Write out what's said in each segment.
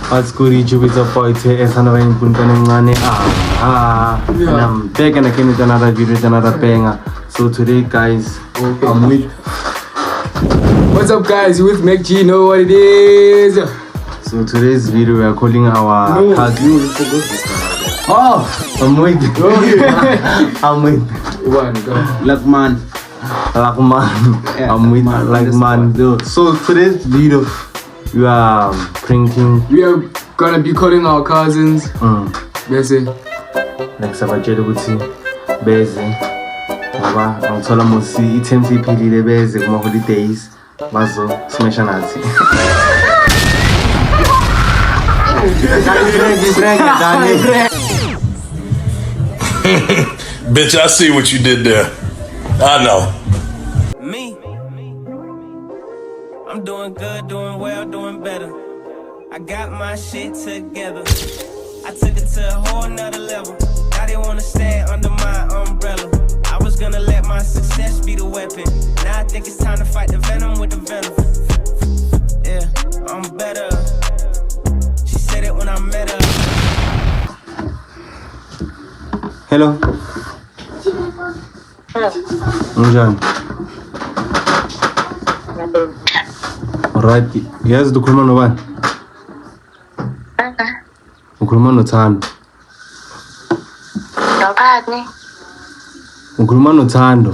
What's good, YouTube? It's a boy here. And I'm back and again with another video, with another banger. So today, guys, I'm with. What's up, guys? You with Mac G? Know what it is? So today's video, we are calling our cousin. Oh, I'm with. I'm with. Lakman. I'm with Lakman. So today's video, we are pranking. We are gonna be calling our cousins. Bese. Like Sabajelo Buti, Beze. Baba, I'm telling you, see, it's empty pili Beze, come holidays. Bazo, smash an auntie. Bitch, I see what you did there. I know. Me, I'm doing good, doing well, doing better. I got my shit together. I took it to a whole nother level. Now they wanna stay under my umbrella. I was gonna let my success be the weapon. Now I think it's time to fight the venom with the venom. Yeah, I'm better. She said it when I met her. Hello. Unjani? Alright, yazi ukhuluma nobani? Ukhuluma noThando. Nobani? Ukhuluma noThando.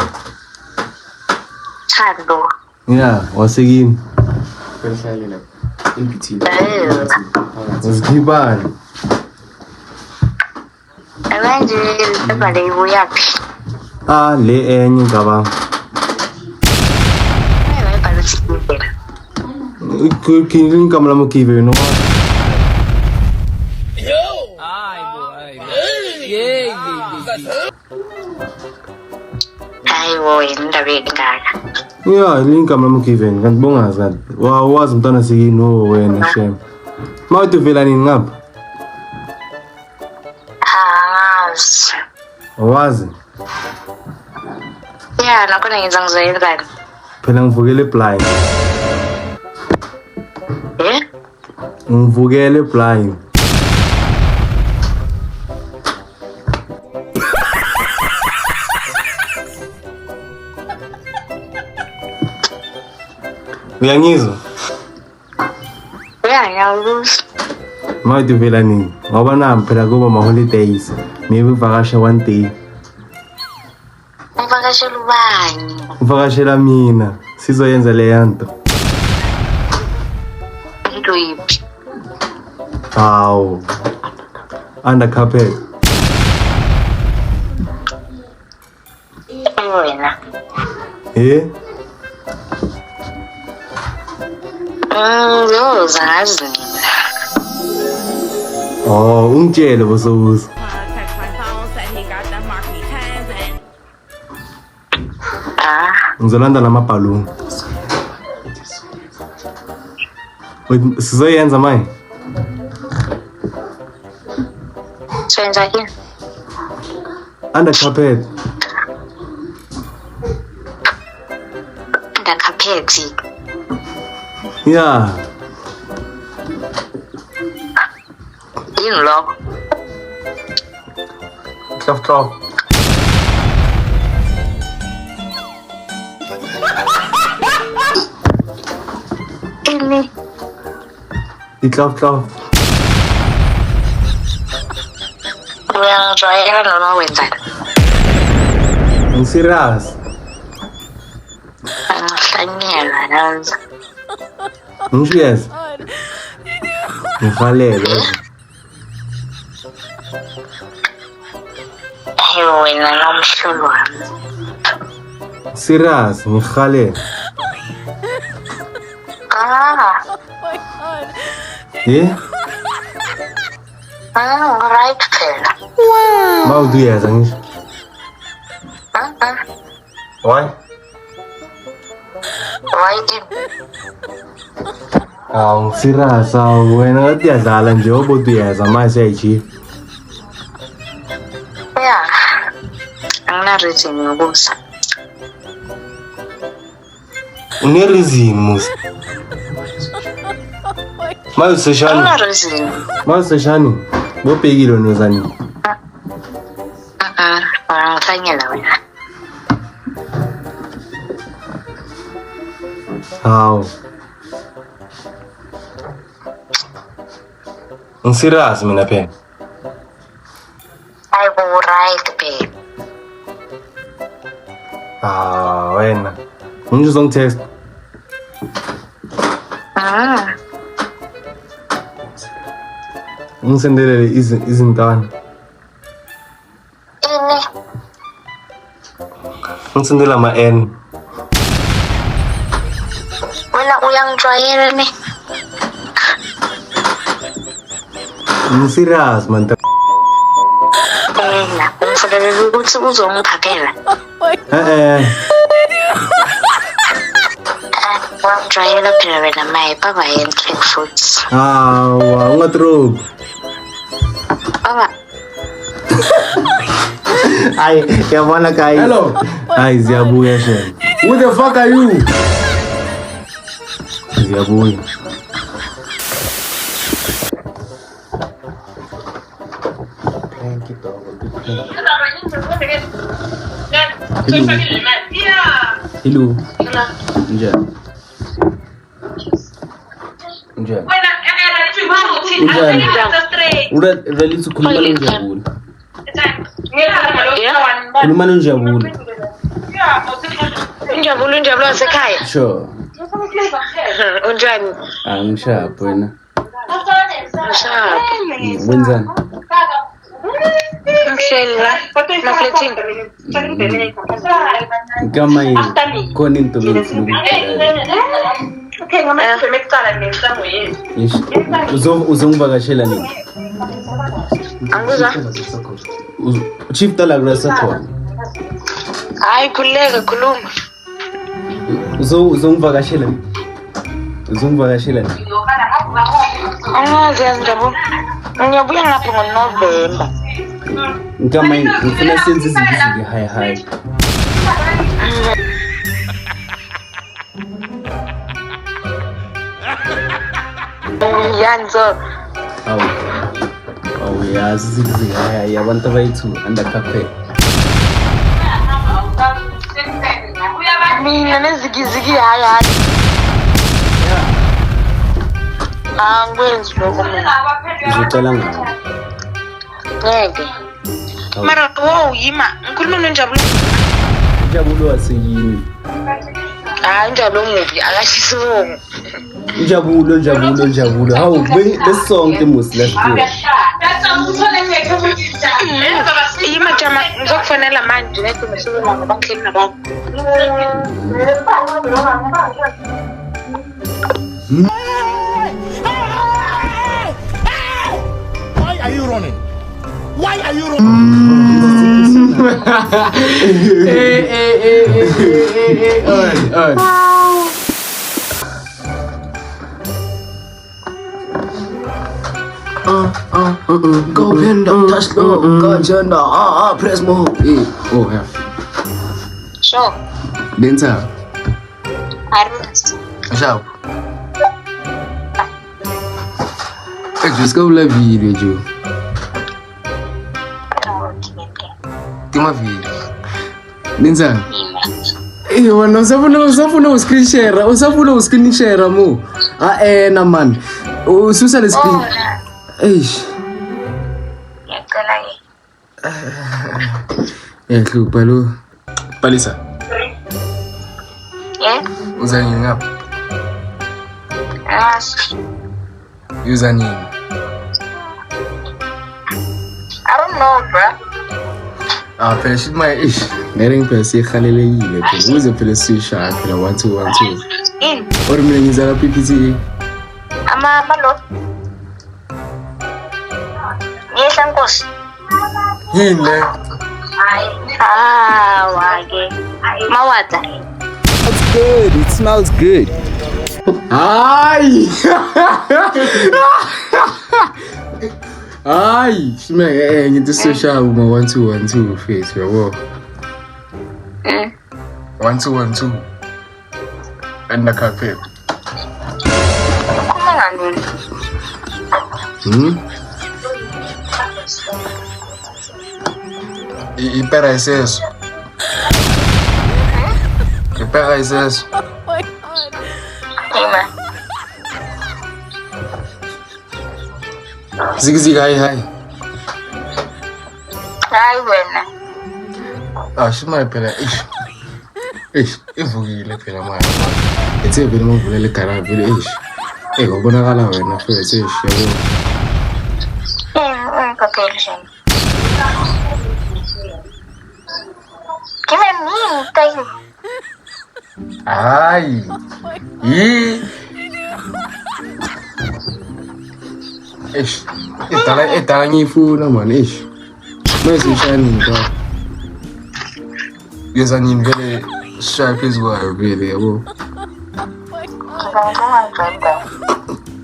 Thando. Yeah, wasekini. Usikhibani. Manje imali uyaphi? Le enye ngaba. Kini kamla mo kive no. Hayibo indaba engaka. Yeah, linka mama Kevin, kanti bongazi kanti. Wazi umntwana sikini wena shem. Mawuthi vela nini ngapha? Angazi. Wazi? Yeah, nakhona ngenza ngizoyenzani? Phela ngivukele blind. Ngivukele blind. Uyangizwa? Yeah, ngiyakuzwa. Mawuthi vela nini? Ngoba nami phela kuba ma holidays. Maybe uvakasha one day. Uvakashela ubani? Uvakashela mina. Sizoyenza le yanto. Into yiphi? Hawu. Under carpet. Wena. Uzozazi. Oh, ungitshele bosobuso. Text my phone, said he got them marquee tens and Ngizolanda namabhaluni. Wait, sizoyenza manje. Senza yini? Under carpet. Ndakaphethi. Yeah. Yini lokho? Klaf. Ini. Klaf. Uyangijwayela noma wenzani? Serious. Angihlanyela nanza. Yes. Ngifalele. Hayibo wena nomhlolo wami. Serious, ngikhalele. Right phela. Mawuduyeza ngisho. Why? Serious, wena ngathi uyadlala nje oboduyeza manje siyayijika. Yeah. Angina-reason yokuza. Unereason musa. Manje seshani. Anginarezini. Manje seshani. Bobhekile nozani. Ngithanyela wena. Hawu. Serious mina phela. Ayibo right babe. Wena. Unje uzongitest. Ungisendele izintwana. Ini. Ungisendela ama-N. Wena uyangijwayela ne? Serious man. Wena ungifonela ukuthi uzongiphakela. Wangijwayela phela wena maye baba yenhle futhi. Ungathrow. Baba. Ay, yabona guys. Hello. Ay, ziyabuya shame. Who the fuck are you? Ziyabuya. Thank you dog. Hello. Njani? Njani? Uralithi ukhuluma nonjabule. Khuluma nonjabule. Unjabule wasekhaya. Sure. Unjani? Ngishapho wena. Ngishapho. Wenzani? Ngihleli la. Mafletini. Kama yini? Khona into ngifuna uzongivakashela nini? Angizwa. Chief Tala Grasa khona. Hayi khuleka khuluma. Uzongivakashela nini? Uzongivakashela nini? Angazi yazinjabo. Ngiyabuya ngapha ngoNovember. Kama yini? Ngifuna senze izinto hi. Yanzo. Yazi izinto yabantu abayithu undercover. Mina nezigizigi hayi. Angikwenzi lokho mina. Ngicela ngawo. Ngeke. Mara yima ngikhuluma nonjabulo. Unjabulo waseyini? Injabulo nguphi akashisibongo. Unjabulo. Hawu this song the most let's go. Yima jama ngizokufonela manje nethi ngisebenza ngabaklini nabantu. Why are you running? Alright. Go panda, touch low, go agenda, press more. Oh yeah. Sure. Benza. Arunasi. Ciao. Just go la video, Joe. Tema video. Benza. Wana usafuna screen share mo. Na man. Ususa le screen. Eish. Ngiyacela ke. Hlupha lo. Palisa. Uzani ngapha? Uzani. I don't know, bro. Phela shit my ish. Ngeke phela sikhalelekile phela. Uze phela sishaya phela 1212. In. Or mina ngizala PPTA. Malo. Yehla Nkosi. Yini? Wake. Mawata. It's good. It smells good. Ay! Ay! Shime ngithi sishaya uma 1212 face yabo. 1212. And the cafe. Kuma ngani Ipera iseso. Ipera iseso. Ima. Zigzig hi. Hayi wena. Shimai phela ivukile phela manje. Ethe vele mavulele igaraji vele ngokubonakala wena mfethu yabo. Papel. Give me tayo. Hayi. Idala ngiyifuna mani mase shining ka. Yeza nini vele shaya phezu kwayo vele yabo.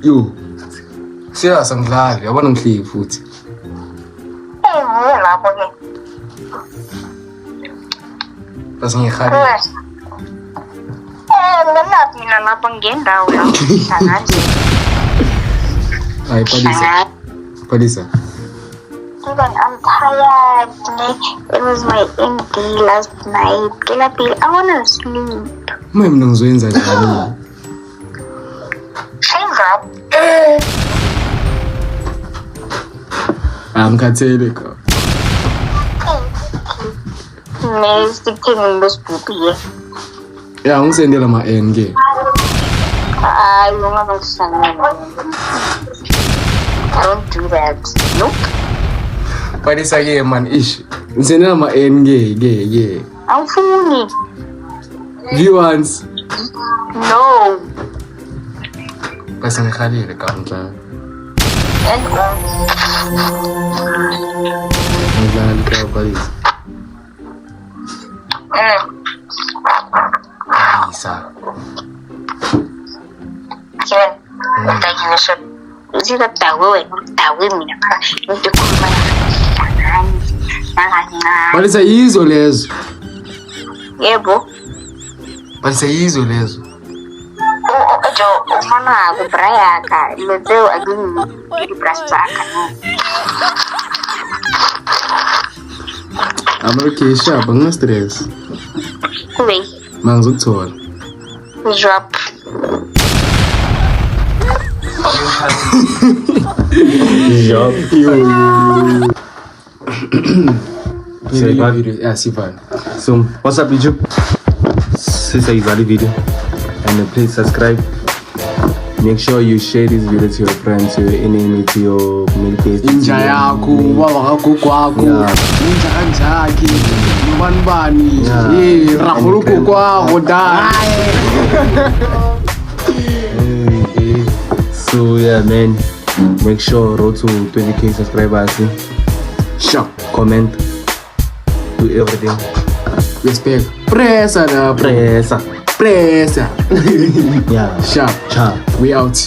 Yo. Siyasa ngidlali yabona ngihleki futhi. Lapho ke. Bese ngihali. Mina lapho ngendawo lapho ngihlangana. Ay Palisa. Even I'm tired. It was my end day last night. I wanna sleep. Mina ngizoyenza njani? Shame up. Angikhathele ka. Sithini lesibubi. Ya ngisendela ama-N ke. Hayi ungabakuhlangana. I don't do that. Nope. Palisa ke man ngisendela ama-N ke. Awufuni. Viewers. No. Bese ngikhalile ka ngidlala. Ngidlala ka Palisa. Isa. Kevin, thank you so much. Is it a tawe? Mina para into kuma na. Palisa yizo lezo. Yebo. Palisa yizo lezo. Umana kubraya ka leo agini ibrasaka no. Amro kesha banga stress. Kuwe. Mangizokuthola. Drop. So, what's up YouTube? This is a video and please subscribe. Make sure you share this video to your friends, to your enemy, to your communities. Inja yakho, baba kagogo wakho, inja kanjaki, nobani. Rahulu gogo wakho da. So yeah man, make sure road to 20k subscribers. Sure. Comment, do everything. Respect. Pressa. Pressa. Yeah. Sharp. We out.